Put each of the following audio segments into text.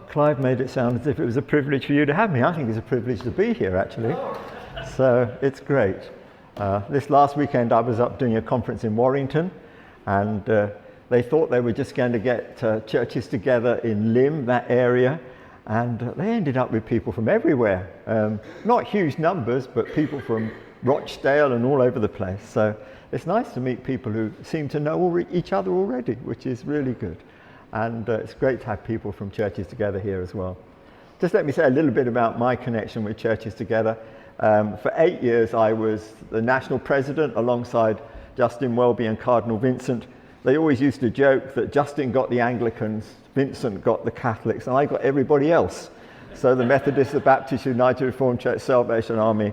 Clive made it sound as if it was a privilege for you to have me. I think it's a privilege to be here, actually. So it's great. This last weekend I was up doing a conference in Warrington, and they thought they were just going to get churches together in Lymm, that area, and they ended up with people from everywhere. Not huge numbers, but people from Rochdale and all over the place. So it's nice to meet people who seem to know each other already, which is really good. And it's great to have people from churches together here as well. Just let me say a little bit about my connection with churches together. For 8 years I was the national president alongside Justin Welby and Cardinal Vincent. They always used to joke that Justin got the Anglicans, Vincent got the Catholics, and I got everybody else. So the Methodists, the Baptists, United Reformed Church, Salvation Army.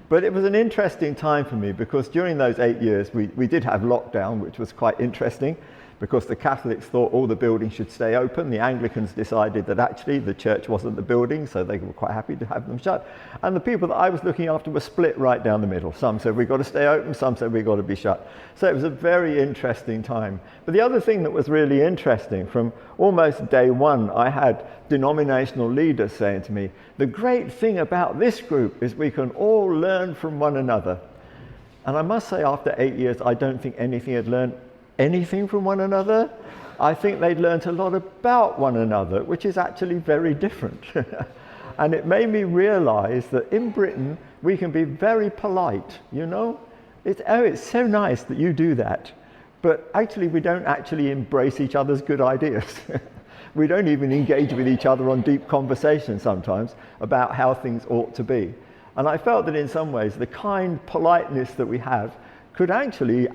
But it was an interesting time for me because during those 8 years we did have lockdown, which was quite interesting, because the Catholics thought all the buildings should stay open. The Anglicans decided that actually the church wasn't the building, so they were quite happy to have them shut. And the people that I was looking after were split right down the middle. Some said we've got to stay open, some said we've got to be shut. So it was a very interesting time. But the other thing that was really interesting, from almost day one, I had denominational leaders saying to me, the great thing about this group is we can all learn from one another. And I must say, after 8 years, I don't think anything had learned anything from one another. I think they'd learnt a lot about one another, which is actually very different. And it made me realize that in Britain we can be very polite, you know. It's so nice that you do that, but actually we don't actually embrace each other's good ideas. We don't even engage with each other on deep conversations sometimes about how things ought to be. And I felt that in some ways the kind politeness that we have could actually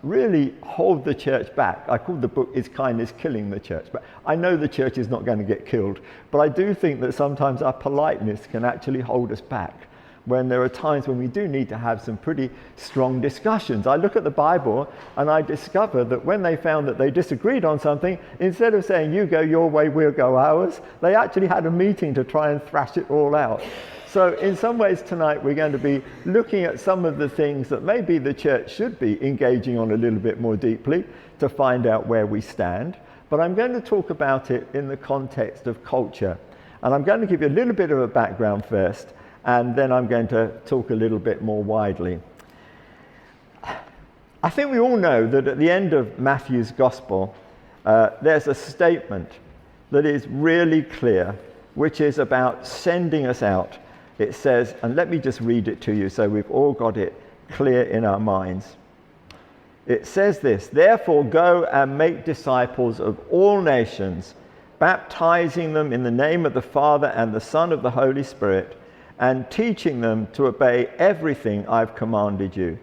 really hold the church back. I called the book Is Kindness Killing the Church? But I know the church is not going to get killed, but I do think that sometimes our politeness can actually hold us back when there are times when we do need to have some pretty strong discussions. I look at the Bible and I discover that when they found that they disagreed on something, instead of saying you go your way, we'll go ours, they actually had a meeting to try and thrash it all out. So in some ways tonight we're going to be looking at some of the things that maybe the church should be engaging on a little bit more deeply to find out where we stand. But I'm going to talk about it in the context of culture. And I'm going to give you a little bit of a background first, and then I'm going to talk a little bit more widely. I think we all know that at the end of Matthew's Gospel, there's a statement that is really clear, which is about sending us out. It says, and let me just read it to you so we've all got it clear in our minds. It says this, therefore go and make disciples of all nations, baptizing them in the name of the Father and the Son of the Holy Spirit, and teaching them to obey everything I've commanded you.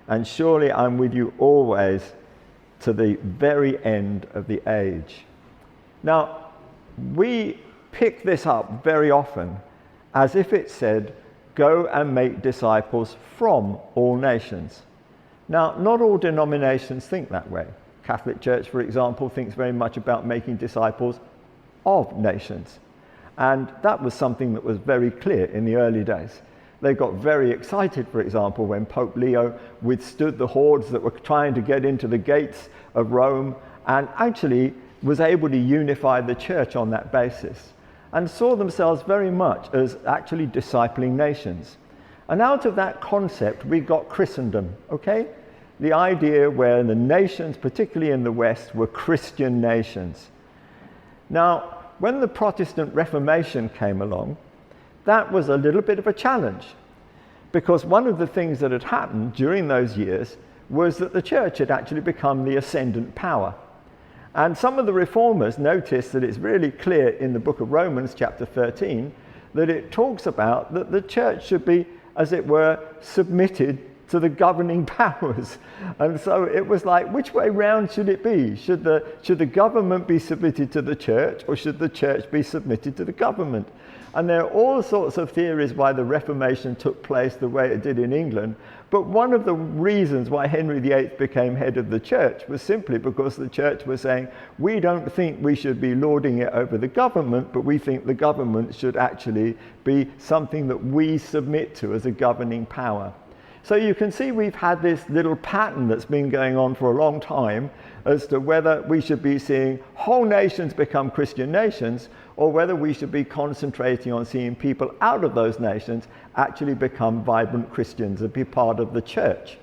And surely I'm with you always to the very end of the age. Now, we pick this up very often as if it said, go and make disciples from all nations. Now, not all denominations think that way. Catholic Church, for example, thinks very much about making disciples of nations. And that was something that was very clear in the early days. They got very excited, for example, when Pope Leo withstood the hordes that were trying to get into the gates of Rome and actually was able to unify the church on that basis, and saw themselves very much as actually discipling nations. And out of that concept, we got Christendom, okay? The idea where the nations, particularly in the West, were Christian nations. Now, when the Protestant Reformation came along, that was a little bit of a challenge, because one of the things that had happened during those years was that the church had actually become the ascendant power. And some of the reformers noticed that it's really clear in the book of Romans, chapter 13, that it talks about that the church should be, as it were, submitted to the governing powers. And so it was like, which way round should it be? Should the government be submitted to the church, or should the church be submitted to the government? And there are all sorts of theories why the Reformation took place the way it did in England. But one of the reasons why Henry VIII became head of the church was simply because the church was saying, we don't think we should be lording it over the government, but we think the government should actually be something that we submit to as a governing power. So you can see we've had this little pattern that's been going on for a long time as to whether we should be seeing whole nations become Christian nations, or whether we should be concentrating on seeing people out of those nations actually become vibrant Christians and be part of the church.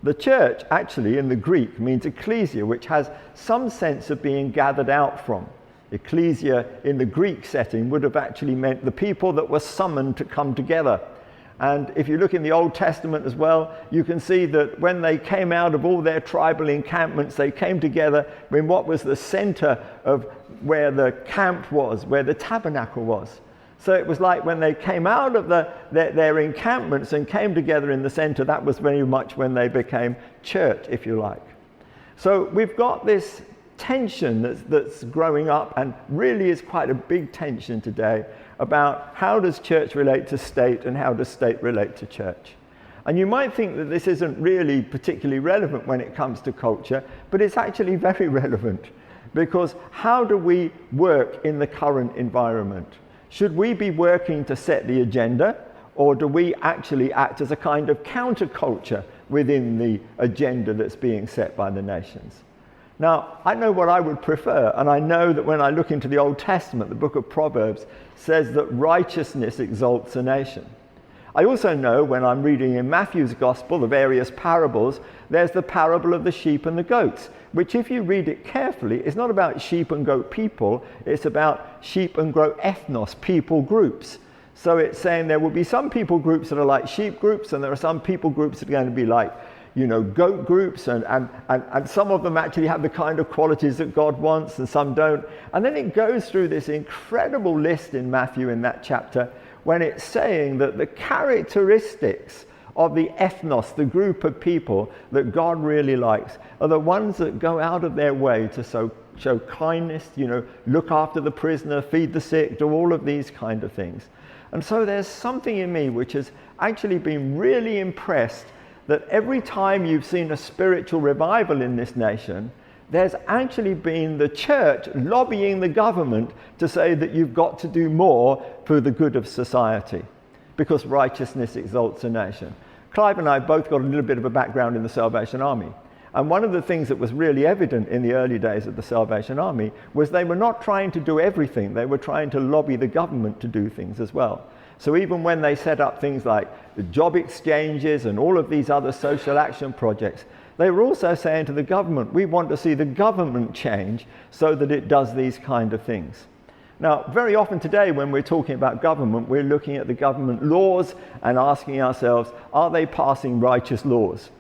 The church actually in the Greek means ecclesia, which has some sense of being gathered out from. Ecclesia in the Greek setting would have actually meant the people that were summoned to come together. And if you look in the Old Testament as well, you can see that when they came out of all their tribal encampments, they came together in what was the center of where the camp was, where the tabernacle was. So it was like when they came out of their encampments and came together in the center, that was very much when they became church, if you like. So we've got this tension that's growing up, and really is quite a big tension today, about how does church relate to state and how does state relate to church. And you might think that this isn't really particularly relevant when it comes to culture, but it's actually very relevant, because how do we work in the current environment? Should we be working to set the agenda, or do we actually act as a kind of counterculture within the agenda that's being set by the nations? Now, I know what I would prefer, and I know that when I look into the Old Testament, the book of Proverbs says that righteousness exalts a nation. I also know when I'm reading in Matthew's Gospel, the various parables, there's the parable of the sheep and the goats, which if you read it carefully, is not about sheep and goat people, it's about sheep and goat ethnos, people groups. So it's saying there will be some people groups that are like sheep groups, and there are some people groups that are going to be like, goat groups, and some of them actually have the kind of qualities that God wants and some don't. And then it goes through this incredible list in Matthew in that chapter when it's saying that the characteristics of the ethnos, the group of people that God really likes, are the ones that go out of their way to show kindness, look after the prisoner, feed the sick, do all of these kind of things. And so there's something in me which has actually been really impressed that every time you've seen a spiritual revival in this nation, there's actually been the church lobbying the government to say that you've got to do more for the good of society, because righteousness exalts a nation. Clive and I both got a little bit of a background in the Salvation Army. And one of the things that was really evident in the early days of the Salvation Army was they were not trying to do everything. They were trying to lobby the government to do things as well. So even when they set up things like the job exchanges and all of these other social action projects, they were also saying to the government, we want to see the government change so that it does these kind of things. Now, very often today when we're talking about government, we're looking at the government laws and asking ourselves, are they passing righteous laws?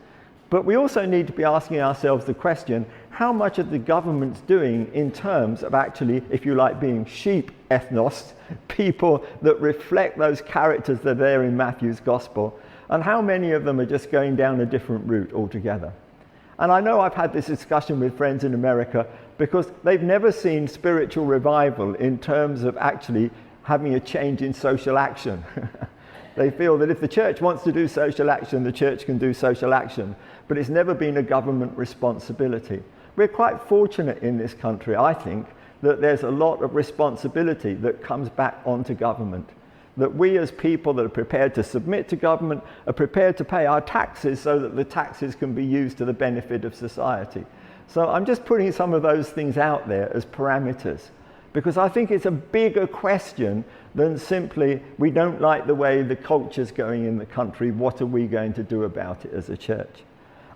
But we also need to be asking ourselves the question, how much are the governments doing in terms of actually, if you like, being sheep ethnos, people that reflect those characters that are there in Matthew's Gospel, and how many of them are just going down a different route altogether? And I know I've had this discussion with friends in America because they've never seen spiritual revival in terms of actually having a change in social action. They feel that if the church wants to do social action, the church can do social action, but it's never been a government responsibility. We're quite fortunate in this country, I think, that there's a lot of responsibility that comes back onto government. That we as people that are prepared to submit to government are prepared to pay our taxes so that the taxes can be used to the benefit of society. So I'm just putting some of those things out there as parameters, because I think it's a bigger question than simply, we don't like the way the culture's going in the country, what are we going to do about it as a church?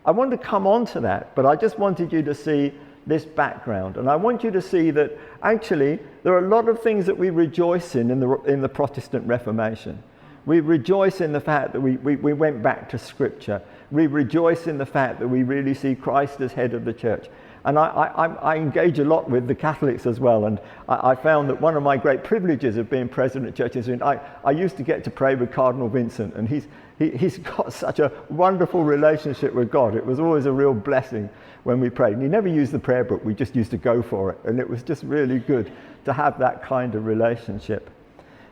I want to come on to that, but I just wanted you to see this background. And I want you to see that actually there are a lot of things that we rejoice in the Protestant Reformation. We rejoice in the fact that we went back to Scripture. We rejoice in the fact that we really see Christ as head of the church. And I engage a lot with the Catholics as well, and I found that one of my great privileges of being president of churches, I used to get to pray with Cardinal Vincent, and he's got such a wonderful relationship with God. It was always a real blessing when we prayed. And he never used the prayer book, we just used to go for it, and it was just really good to have that kind of relationship.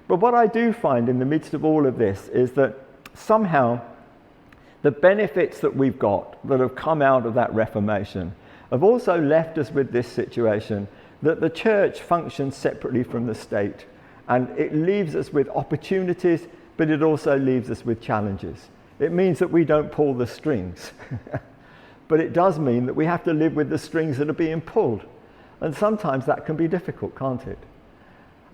But what I do find in the midst of all of this is that somehow the benefits that we've got that have come out of that Reformation have also left us with this situation that the church functions separately from the state, and it leaves us with opportunities, but it also leaves us with challenges. It means that we don't pull the strings. But it does mean that we have to live with the strings that are being pulled. And sometimes that can be difficult, can't it?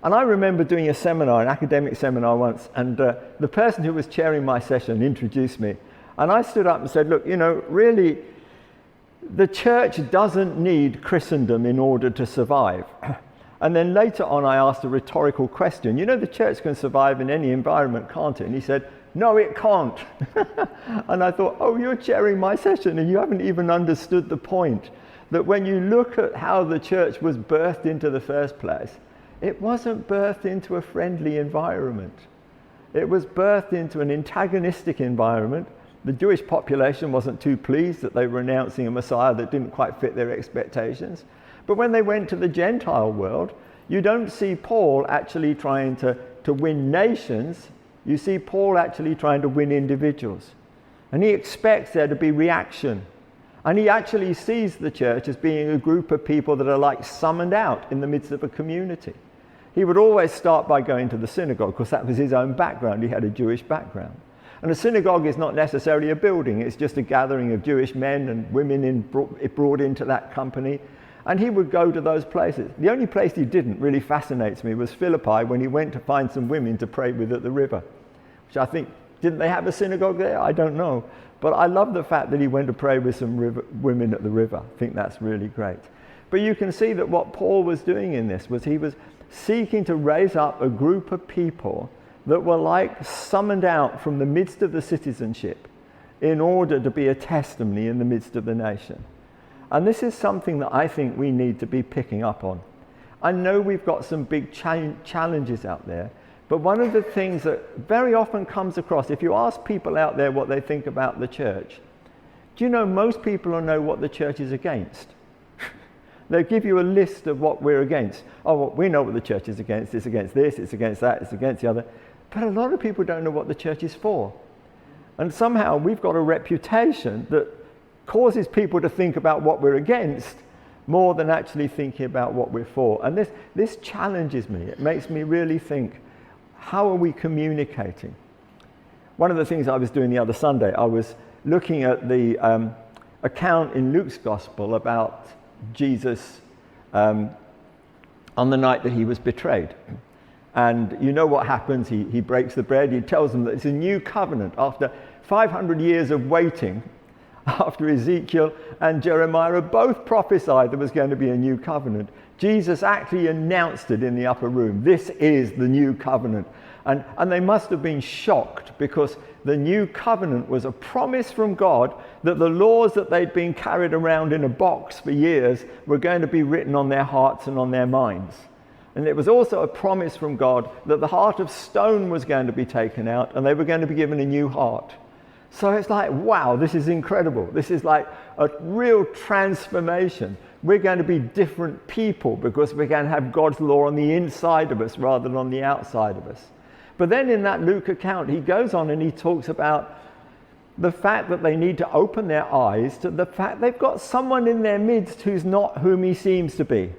And I remember doing a seminar, an academic seminar once, and the person who was chairing my session introduced me. And I stood up and said, look, really, the church doesn't need Christendom in order to survive. And then later on, I asked a rhetorical question. The church can survive in any environment, can't it? And he said, no, it can't. And I thought, oh, you're chairing my session and you haven't even understood the point. That when you look at how the church was birthed into the first place, it wasn't birthed into a friendly environment. It was birthed into an antagonistic environment. The Jewish population wasn't too pleased that they were announcing a Messiah that didn't quite fit their expectations. But when they went to the Gentile world, you don't see Paul actually trying to win nations. You see Paul actually trying to win individuals. And he expects there to be reaction. And he actually sees the church as being a group of people that are like summoned out in the midst of a community. He would always start by going to the synagogue, because that was his own background. He had a Jewish background. And a synagogue is not necessarily a building. It's just a gathering of Jewish men and women brought into that company. And he would go to those places. The only place he didn't really fascinates me was Philippi, when he went to find some women to pray with at the river. Which I think, didn't they have a synagogue there? I don't know. But I love the fact that he went to pray with some women at the river. I think that's really great. But you can see that what Paul was doing in this was he was seeking to raise up a group of people that were like summoned out from the midst of the citizenship in order to be a testimony in the midst of the nation. And this is something that I think we need to be picking up on. I know we've got some big challenges out there, but one of the things that very often comes across, if you ask people out there what they think about the church, do you know most people will know what the church is against? They'll give you a list of what we're against. Oh, well, we know what the church is against. It's against this, it's against that, it's against the other. But a lot of people don't know what the church is for. And somehow we've got a reputation that causes people to think about what we're against more than actually thinking about what we're for. And this challenges me. It makes me really think, how are we communicating? One of the things I was doing the other Sunday, I was looking at the account in Luke's Gospel about Jesus on the night that he was betrayed. And you know what happens? He breaks the bread. He tells them that it's a new covenant. After 500 years of waiting, after Ezekiel and Jeremiah both prophesied there was going to be a new covenant, Jesus actually announced it in the upper room. This is the new covenant. And they must have been shocked, because the new covenant was a promise from God that the laws that they'd been carried around in a box for years were going to be written on their hearts and on their minds. And it was also a promise from God that the heart of stone was going to be taken out and they were going to be given a new heart. So it's like, wow, this is incredible. This is like a real transformation. We're going to be different people because we're going to have God's law on the inside of us rather than on the outside of us. But then in that Luke account, he goes on and he talks about the fact that they need to open their eyes to the fact they've got someone in their midst who's not whom he seems to be.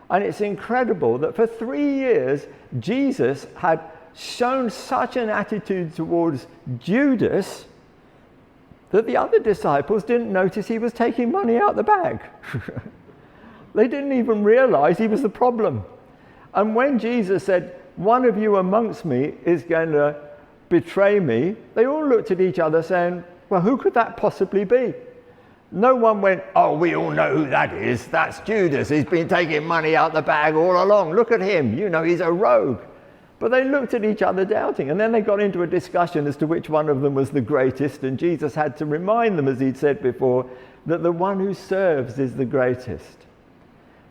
And it's incredible that for 3 years, Jesus had shown such an attitude towards Judas that the other disciples didn't notice he was taking money out the bag. They didn't even realize he was the problem. And when Jesus said, "One of you amongst me is going to betray me," they all looked at each other saying, well, who could that possibly be? No one went, "Oh, we all know who that is. That's Judas. He's been taking money out the bag all along. Look at him. He's a rogue." But they looked at each other doubting. And then they got into a discussion as to which one of them was the greatest. And Jesus had to remind them, as he'd said before, that the one who serves is the greatest.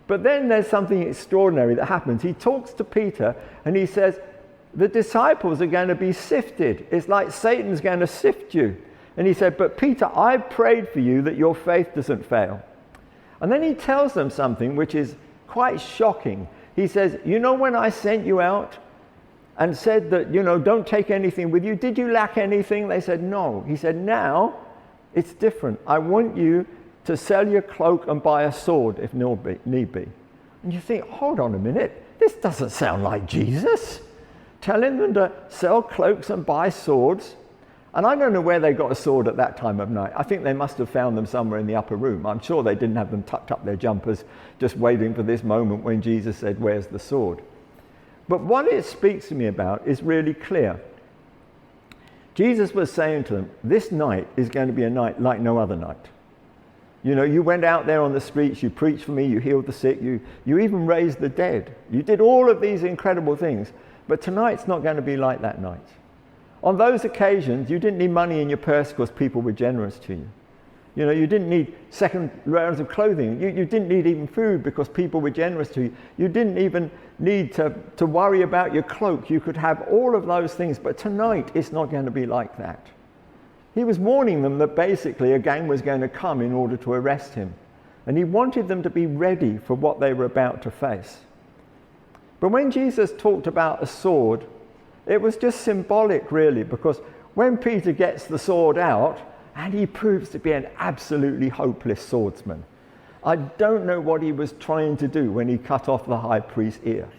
But then there's something extraordinary that happens. He talks to Peter and he says, the disciples are going to be sifted. It's like Satan's going to sift you. And he said, "But Peter, I prayed for you that your faith doesn't fail." And then he tells them something which is quite shocking. He says, when I sent you out and said that, don't take anything with you, did you lack anything? They said, no. He said, now it's different. I want you to sell your cloak and buy a sword if need be. And you think, hold on a minute, this doesn't sound like Jesus. Telling them to sell cloaks and buy swords. And I don't know where they got a sword at that time of night. I think they must have found them somewhere in the upper room. I'm sure they didn't have them tucked up their jumpers, just waiting for this moment when Jesus said, "Where's the sword?" But what it speaks to me about is really clear. Jesus was saying to them, this night is going to be a night like no other night. You know, you went out there on the streets, you preached for me, you healed the sick, you even raised the dead. You did all of these incredible things, but tonight's not going to be like that night. On those occasions, you didn't need money in your purse because people were generous to you. You know, you didn't need second rounds of clothing. You didn't need even food because people were generous to you. You didn't even need to worry about your cloak. You could have all of those things, but tonight it's not going to be like that. He was warning them that basically a gang was going to come in order to arrest him. And he wanted them to be ready for what they were about to face. But when Jesus talked about a sword, it was just symbolic really, because when Peter gets the sword out, and he proves to be an absolutely hopeless swordsman. I don't know what he was trying to do when he cut off the high priest's ear.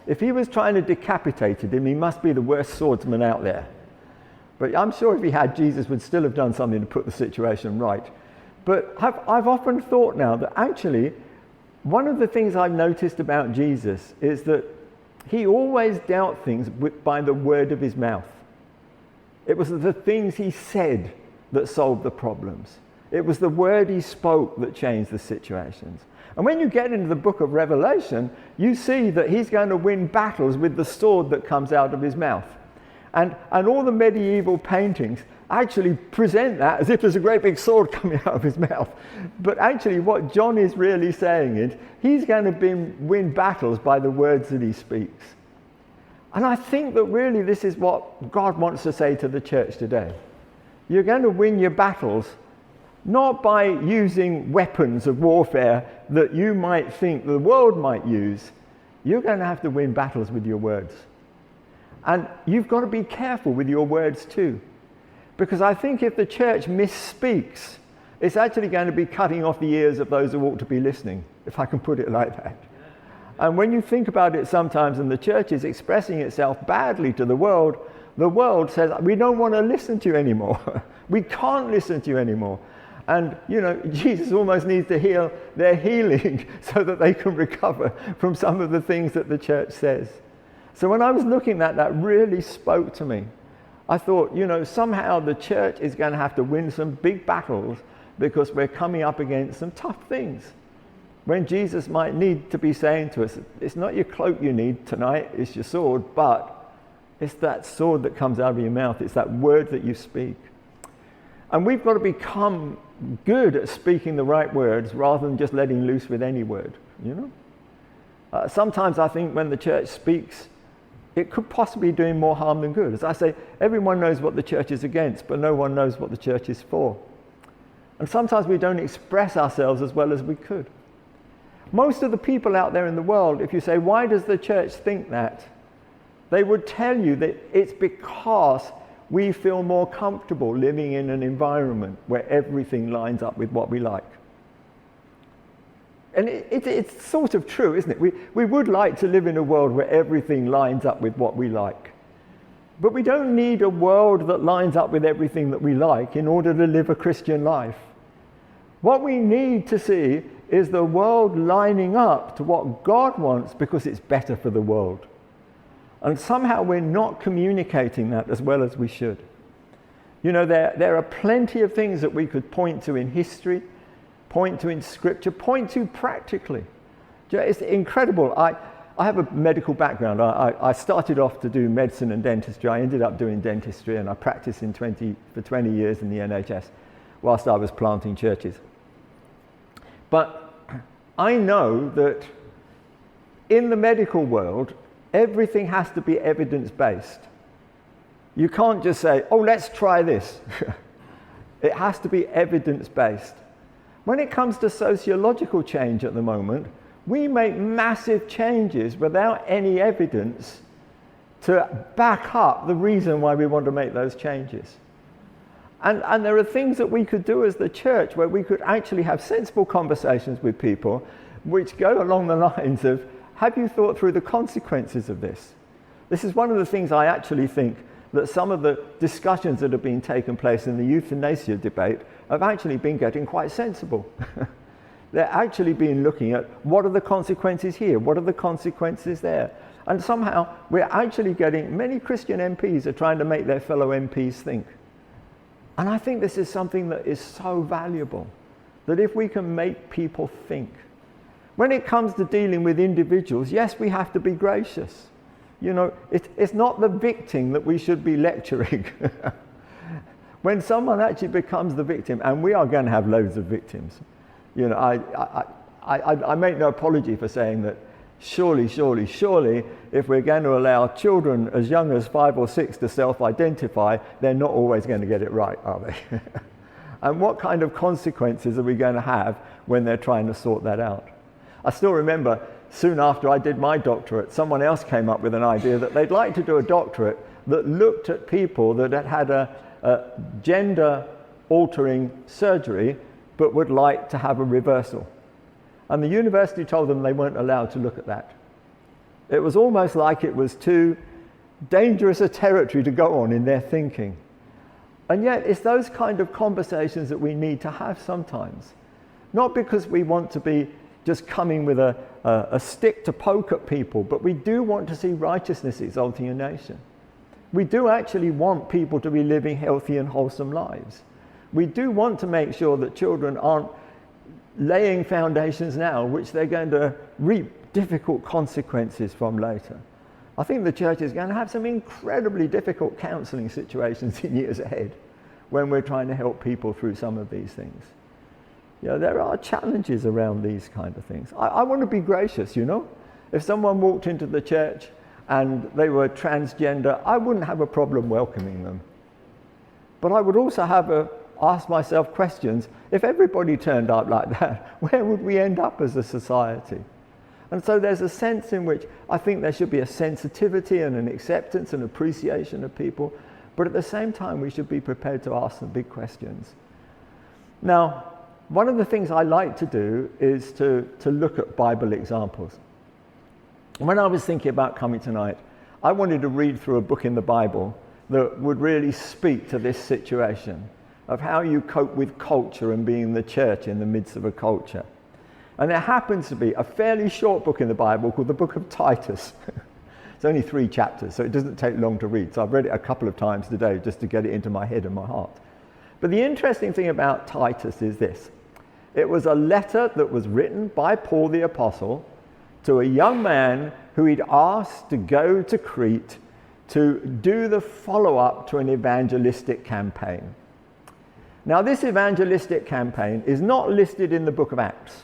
If he was trying to decapitate him, he must be the worst swordsman out there. But I'm sure if he had, Jesus would still have done something to put the situation right. But I've often thought now that actually, one of the things I've noticed about Jesus is that he always dealt things by the word of his mouth. It was the things he said that solved the problems. It was the word he spoke that changed the situations. And when you get into the book of Revelation, you see that he's going to win battles with the sword that comes out of his mouth. And all the medieval paintings actually present that as if there's a great big sword coming out of his mouth. But actually what John is really saying is he's going to win battles by the words that he speaks. And I think that really this is what God wants to say to the church today. You're going to win your battles not by using weapons of warfare that you might think the world might use. You're going to have to win battles with your words. And you've got to be careful with your words too. Because I think if the church misspeaks, it's actually going to be cutting off the ears of those who ought to be listening, if I can put it like that. And when you think about it sometimes, and the church is expressing itself badly to the world says, we don't want to listen to you anymore. We can't listen to you anymore. And, you know, Jesus almost needs to heal their healing so that they can recover from some of the things that the church says. So when I was looking at that, really spoke to me. I thought, you know, somehow the church is going to have to win some big battles because we're coming up against some tough things. When Jesus might need to be saying to us, it's not your cloak you need tonight, it's your sword, but it's that sword that comes out of your mouth. It's that word that you speak. And we've got to become good at speaking the right words rather than just letting loose with any word, you know? Sometimes I think when the church speaks, it could possibly be doing more harm than good. As I say, everyone knows what the church is against, but no one knows what the church is for. And sometimes we don't express ourselves as well as we could. Most of the people out there in the world, if you say, why does the church think that? They would tell you that it's because we feel more comfortable living in an environment where everything lines up with what we like. And it's sort of true, isn't it? We would like to live in a world where everything lines up with what we like. But we don't need a world that lines up with everything that we like in order to live a Christian life. What we need to see is the world lining up to what God wants because it's better for the world. And somehow we're not communicating that as well as we should. You know, there are plenty of things that we could point to in history, point to in scripture, point to practically. It's incredible. I have a medical background. I started off to do medicine and dentistry. I ended up doing dentistry and I practiced for 20 years in the NHS whilst I was planting churches. But I know that in the medical world, everything has to be evidence-based. You can't just say, oh, let's try this. It has to be evidence-based. When it comes to sociological change at the moment, we make massive changes without any evidence to back up the reason why we want to make those changes. And there are things that we could do as the church where we could actually have sensible conversations with people which go along the lines of, have you thought through the consequences of this? This is one of the things I actually think that some of the discussions that have been taking place in the euthanasia debate have actually been getting quite sensible. They're actually been looking at what are the consequences here, what are the consequences there. And somehow we're actually getting, many Christian MPs are trying to make their fellow MPs think. And I think this is something that is so valuable, that if we can make people think. When it comes to dealing with individuals, yes, we have to be gracious. You know, it's not the victim that we should be lecturing. When someone actually becomes the victim, and we are going to have loads of victims, you know, I make no apology for saying that surely, if we're going to allow children as young as 5 or 6 to self-identify, they're not always going to get it right, are they? And what kind of consequences are we going to have when they're trying to sort that out? I still remember soon after I did my doctorate, someone else came up with an idea that they'd like to do a doctorate that looked at people that had had a gender-altering surgery but would like to have a reversal. And the university told them they weren't allowed to look at that. It was almost like it was too dangerous a territory to go on in their thinking. And yet it's those kind of conversations that we need to have sometimes. Not because we want to be just coming with a stick to poke at people, but we do want to see righteousness exalting a nation. We do actually want people to be living healthy and wholesome lives. We do want to make sure that children aren't laying foundations now which they're going to reap difficult consequences from later. I think the church is going to have some incredibly difficult counselling situations in years ahead when we're trying to help people through some of these things. You know, there are challenges around these kind of things. I want to be gracious, you know. If someone walked into the church and they were transgender, I wouldn't have a problem welcoming them. But I would also ask myself questions. If everybody turned out like that, where would we end up as a society? And so there's a sense in which I think there should be a sensitivity and an acceptance and appreciation of people, but at the same time we should be prepared to ask some big questions. Now, one of the things I like to do is to look at Bible examples. When I was thinking about coming tonight, I wanted to read through a book in the Bible that would really speak to this situation of how you cope with culture and being the church in the midst of a culture. And there happens to be a fairly short book in the Bible called the Book of Titus. It's only 3 chapters, so it doesn't take long to read. So I've read it a couple of times today just to get it into my head and my heart. But the interesting thing about Titus is this. It was a letter that was written by Paul the Apostle to a young man who he'd asked to go to Crete to do the follow-up to an evangelistic campaign. Now, this evangelistic campaign is not listed in the Book of Acts.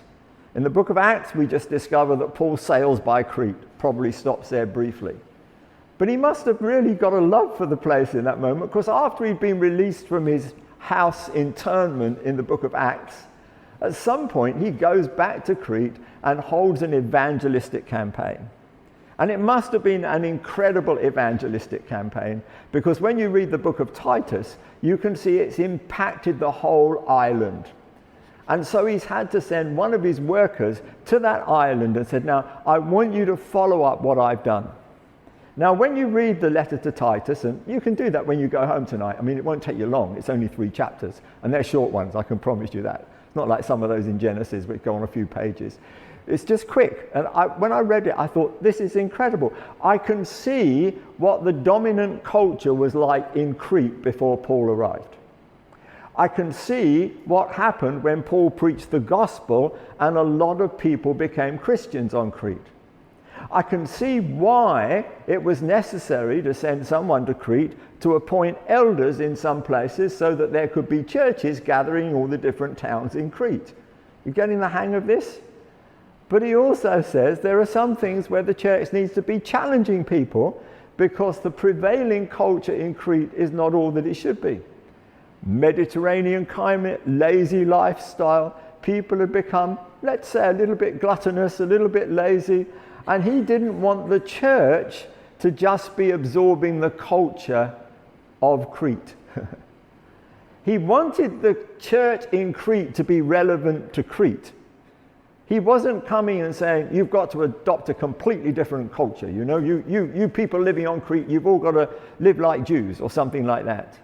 In the Book of Acts, we just discover that Paul sails by Crete, probably stops there briefly. But he must have really got a love for the place in that moment, because after he'd been released from his house internment in the Book of Acts, at some point he goes back to Crete and holds an evangelistic campaign. And it must have been an incredible evangelistic campaign, because when you read the book of Titus, you can see it's impacted the whole island. And so he's had to send one of his workers to that island and said, now, I want you to follow up what I've done. Now, when you read the letter to Titus, and you can do that when you go home tonight. I mean, it won't take you long. It's only 3 chapters, and they're short ones, I can promise you that. It's not like some of those in Genesis which go on a few pages. It's just quick. And when I read it, I thought, this is incredible. I can see what the dominant culture was like in Crete before Paul arrived. I can see what happened when Paul preached the gospel and a lot of people became Christians on Crete. I can see why it was necessary to send someone to Crete to appoint elders in some places so that there could be churches gathering in all the different towns in Crete. You getting the hang of this? But he also says there are some things where the church needs to be challenging people because the prevailing culture in Crete is not all that it should be. Mediterranean climate, lazy lifestyle, people have become, let's say, a little bit gluttonous, a little bit lazy, and he didn't want the church to just be absorbing the culture of Crete. He wanted the church in Crete to be relevant to Crete. He wasn't coming and saying, you've got to adopt a completely different culture. You know, you people living on Crete, you've all got to live like Jews or something like that.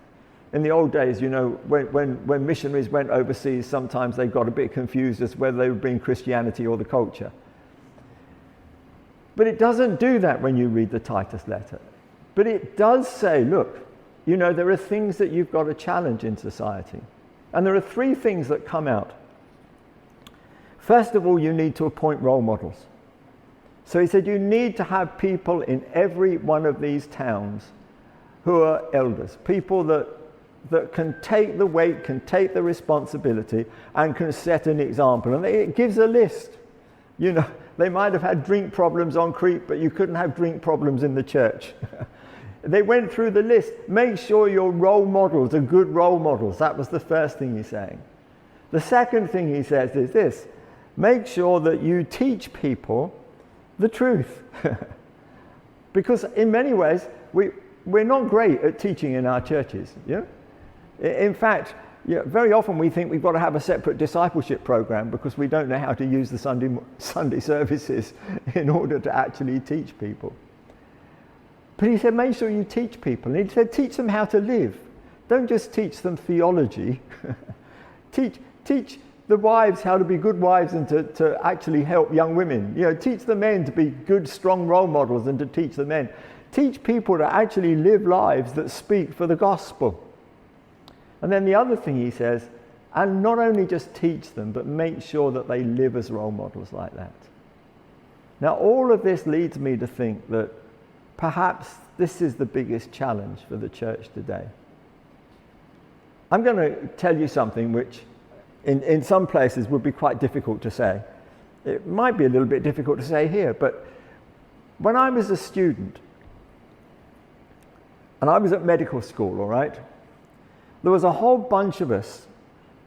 In the old days, you know, when missionaries went overseas, sometimes they got a bit confused as to whether they were bringing Christianity or the culture. But it doesn't do that when you read the Titus letter. But it does say, look, you know, there are things that you've got to challenge in society. And there are three things that come out. First of all, you need to appoint role models. So he said you need to have people in every one of these towns who are elders, people that can take the weight, can take the responsibility, and can set an example. And it gives a list. You know, they might have had drink problems on Crete, but you couldn't have drink problems in the church. They went through the list. Make sure your role models are good role models. That was the first thing he's saying. The second thing he says is this: make sure that you teach people the truth. Because in many ways, we're not great at teaching in our churches. You know? In fact, very often we think we've got to have a separate discipleship program because we don't know how to use the Sunday services in order to actually teach people. But he said, make sure you teach people. And he said, teach them how to live. Don't just teach them theology. teach the wives how to be good wives and to actually help young women. You know, teach the men to be good, strong role models and to teach the men. Teach people to actually live lives that speak for the gospel. And then the other thing he says, and not only just teach them, but make sure that they live as role models like that. Now, all of this leads me to think that perhaps this is the biggest challenge for the church today. I'm going to tell you something which in some places would be quite difficult to say. It might be a little bit difficult to say here, but when I was a student, and I was at medical school, all right, there was a whole bunch of us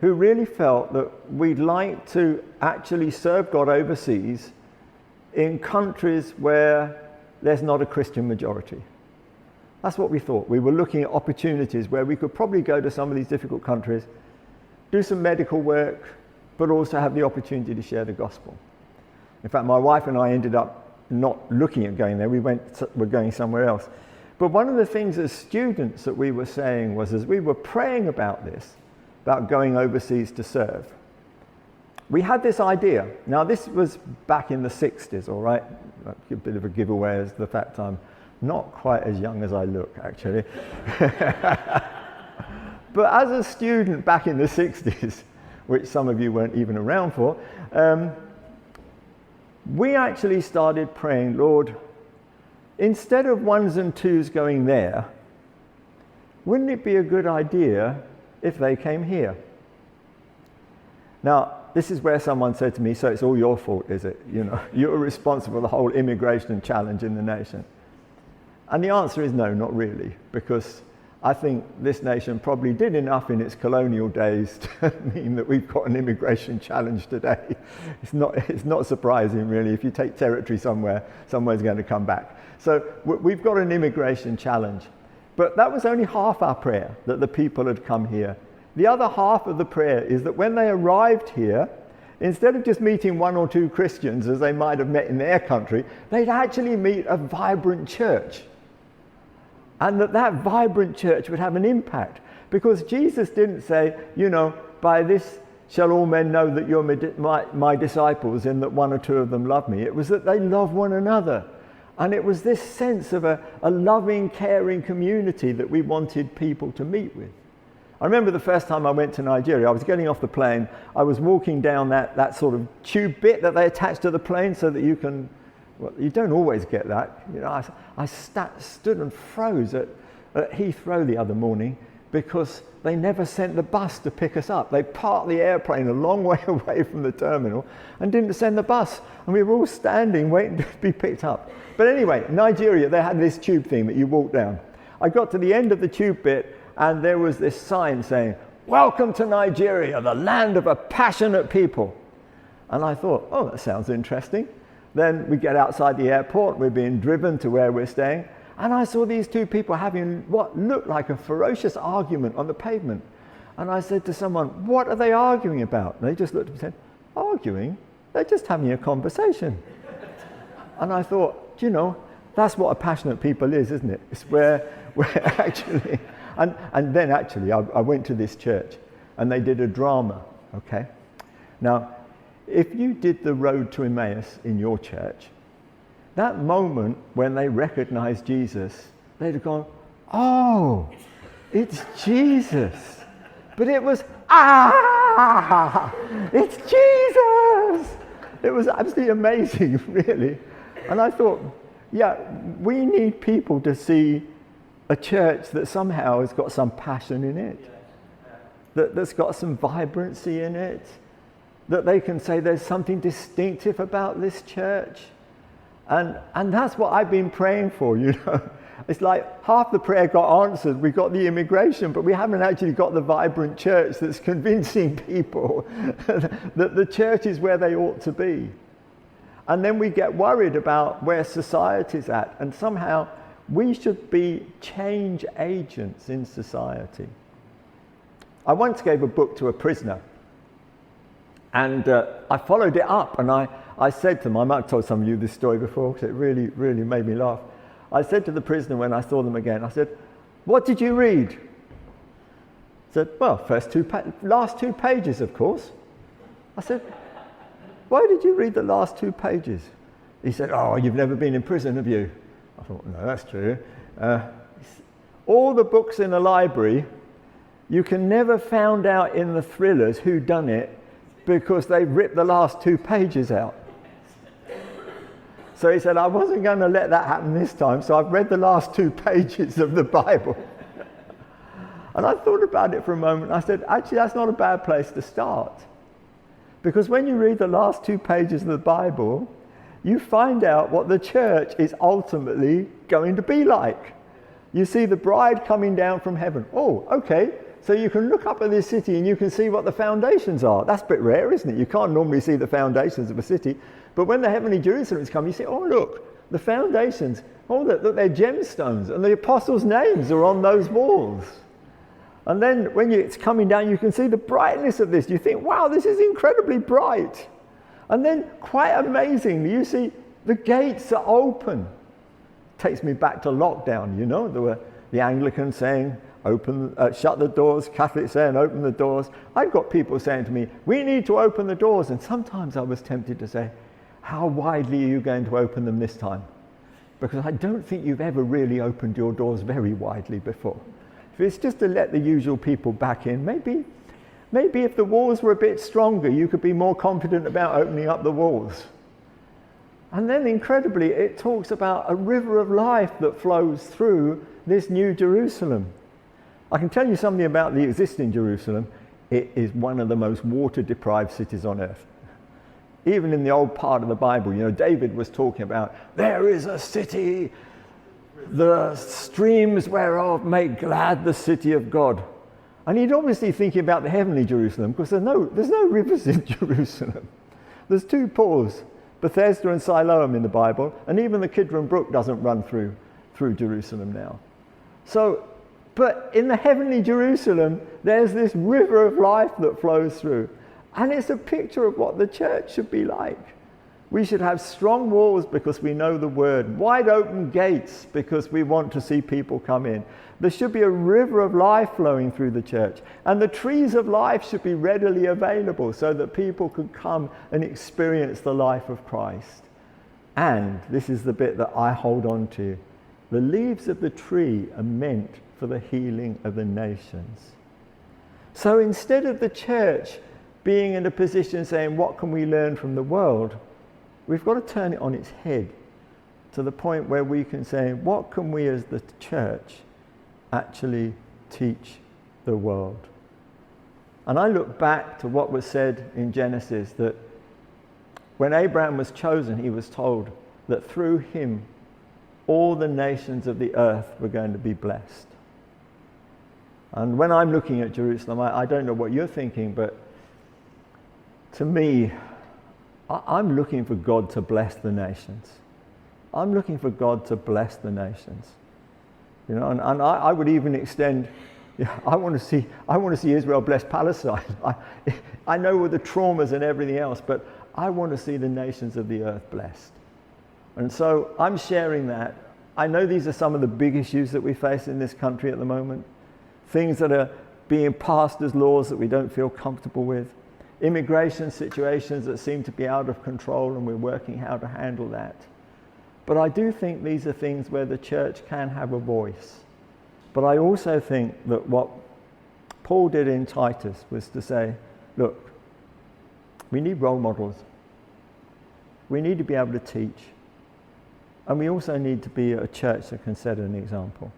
who really felt that we'd like to actually serve God overseas in countries where there's not a Christian majority. That's what we thought. We were looking at opportunities where we could probably go to some of these difficult countries, do some medical work, but also have the opportunity to share the gospel. In fact, my wife and I ended up not looking at going there. We're going somewhere else. But one of the things as students that we were saying was, as we were praying about this, about going overseas to serve, we had this idea. Now, this was back in the 60s, all right? A bit of a giveaway as the fact I'm not quite as young as I look, actually. But as a student back in the 60s, which some of you weren't even around for, we actually started praying, Lord, instead of ones and twos going there, wouldn't it be a good idea if they came here? Now, this is where someone said to me, so it's all your fault, is it? You know, you're responsible for the whole immigration challenge in the nation. And the answer is no, not really, because I think this nation probably did enough in its colonial days to mean that we've got an immigration challenge today. It's not surprising, really. If you take territory somewhere, somewhere's going to come back. So we've got an immigration challenge. But that was only half our prayer, that the people had come here. The other half of the prayer is that when they arrived here, instead of just meeting one or two Christians as they might have met in their country, they'd actually meet a vibrant church. And that vibrant church would have an impact. Because Jesus didn't say, you know, by this shall all men know that you're my disciples, in that one or two of them love me. It was that they love one another. And it was this sense of a loving, caring community that we wanted people to meet with. I remember the first time I went to Nigeria, I was getting off the plane, I was walking down that sort of tube bit that they attach to the plane so that you can, well, you don't always get that. You know, I stood and froze at Heathrow the other morning because they never sent the bus to pick us up. They parked the airplane a long way away from the terminal and didn't send the bus. And we were all standing waiting to be picked up. But anyway, Nigeria, they had this tube thing that you walk down. I got to the end of the tube bit and there was this sign saying, "Welcome to Nigeria, the land of a passionate people." And I thought, oh, that sounds interesting. Then we get outside the airport, we're being driven to where we're staying, and I saw these two people having what looked like a ferocious argument on the pavement. And I said to someone, "What are they arguing about?" And they just looked at me and said, "Arguing? They're just having a conversation. And I thought, that's what a passionate people is, isn't it? It's where actually, and then actually I went to this church and they did a drama, okay? Now, if you did the road to Emmaus in your church, that moment when they recognized Jesus, they'd have gone, oh, it's Jesus. But it was, it's Jesus. It was absolutely amazing, really. And I thought, yeah, we need people to see a church that somehow has got some passion in it, that's got some vibrancy in it, that they can say there's something distinctive about this church. And that's what I've been praying for, It's like half the prayer got answered. We got the immigration, but we haven't actually got the vibrant church that's convincing people that the church is where they ought to be. And then we get worried about where society's at, and somehow we should be change agents in society. I once gave a book to a prisoner, and I followed it up, and I said to him, I might have told some of you this story before because it really, really made me laugh. I said to the prisoner when I saw them again, I said, what did you read? He said, well, last 2 pages, of course. I said, why did you read the last 2 pages? He said, oh, you've never been in prison, have you? I thought, no, that's true. All the books in the library, you can never find out in the thrillers who done it because they ripped the last 2 pages out. So he said, I wasn't going to let that happen this time, so I've read the last 2 pages of the Bible. And I thought about it for a moment. I said, actually, that's not a bad place to start. Because when you read the last 2 pages of the Bible, you find out what the church is ultimately going to be like. You see the bride coming down from heaven. Oh, okay. So you can look up at this city and you can see what the foundations are. That's a bit rare, isn't it? You can't normally see the foundations of a city. But when the heavenly Jerusalem is coming, you see, oh, look, the foundations. Oh, look, they're gemstones. And the apostles' names are on those walls. And then when it's coming down, you can see the brightness of this. You think, wow, this is incredibly bright. And then, quite amazingly, you see the gates are open. Takes me back to lockdown, There were the Anglicans saying, shut the doors. Catholics saying, open the doors. I've got people saying to me, we need to open the doors. And sometimes I was tempted to say, how widely are you going to open them this time? Because I don't think you've ever really opened your doors very widely before. If it's just to let the usual people back in, maybe if the walls were a bit stronger, you could be more confident about opening up the walls. And then incredibly, it talks about a river of life that flows through this new Jerusalem. I can tell you something about the existing Jerusalem. It is one of the most water-deprived cities on earth. Even in the old part of the Bible, David was talking about, there is a city, the streams whereof make glad the city of God. And he'd obviously thinking about the heavenly Jerusalem, because there's no rivers in Jerusalem. There's 2 pools, Bethesda and Siloam in the Bible, and even the Kidron Brook doesn't run through Jerusalem now. So, but in the heavenly Jerusalem, there's this river of life that flows through. And it's a picture of what the church should be like. We should have strong walls because we know the word, wide open gates because we want to see people come in. There should be a river of life flowing through the church, and the trees of life should be readily available so that people can come and experience the life of Christ. And this is the bit that I hold on to. The leaves of the tree are meant for the healing of the nations. So instead of the church being in a position saying, what can we learn from the world? We've got to turn it on its head to the point where we can say, what can we as the church actually teach the world? And I look back to what was said in Genesis, that when Abraham was chosen, he was told that through him, all the nations of the earth were going to be blessed. And when I'm looking at Jerusalem, I don't know what you're thinking, but to me, I'm looking for God to bless the nations. I'm looking for God to bless the nations. And I would even extend, I want to see Israel bless Palestine. I know with the traumas and everything else, but I want to see the nations of the earth blessed. And so I'm sharing that. I know these are some of the big issues that we face in this country at the moment. Things that are being passed as laws that we don't feel comfortable with. Immigration situations that seem to be out of control, and we're working how to handle that. But I do think these are things where the church can have a voice. But I also think that what Paul did in Titus was to say, look, we need role models. We need to be able to teach. And we also need to be a church that can set an example.